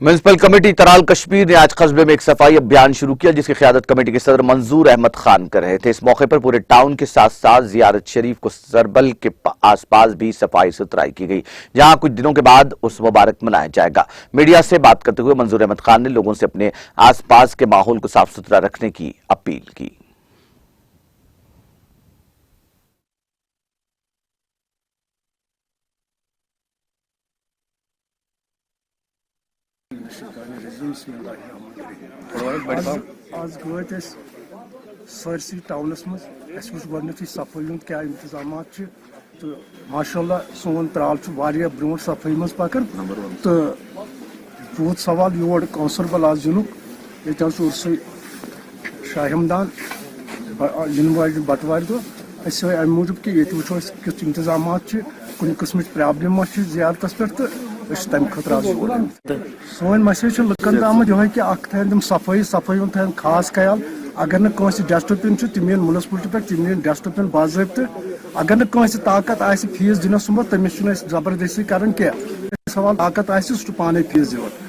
Municipal committee तराल कश्मीर ने आज कस्बे में एक सफाई अभियान शुरू किया, जिसकी क़ियादत कमेटी के सदर मंजूर अहमद खान कर रहे थे। इस मौके पर पूरे टाउन के साथ साथ जियारत शरीफ को सरबल के आसपास भी सफाई सुथराई की गई, जहां कुछ दिनों के बाद उस मुबारक मनाया जाएगा। मीडिया से बात करते हुए मंजूर अहमद खान ने लोगों से अपने आसपास के माहौल को साफ सुथरा रखने की अपील की। आज गए सरसी टाउनस मज वो सफाई क्या इंतजाम तो माशाल्लाह सोन त्राल ब्रो सफाई मज पकन तो बहुत सवाल योर कौंसरबल आज जुनुक ये उर्स शाहमदान वाले बटवार दो अमि मूजूब कि ये वो किस इंतजाम कुछ किस्म प्रॉब्लम जियारत पे तो तम खतर आज सोन मैसेज लुकन तम ये कि तम सफाई सफाई हूँ खास ख्याल। अगर न डस्टबिन तम म्यूनसिपलिटी पे तम डस्टबिन बाज़ाब्त। अगर न ताकत फीस दिन सुबह तमिस जबरदस्ती कर सवाल ताकत सह पाने फीस दिवन।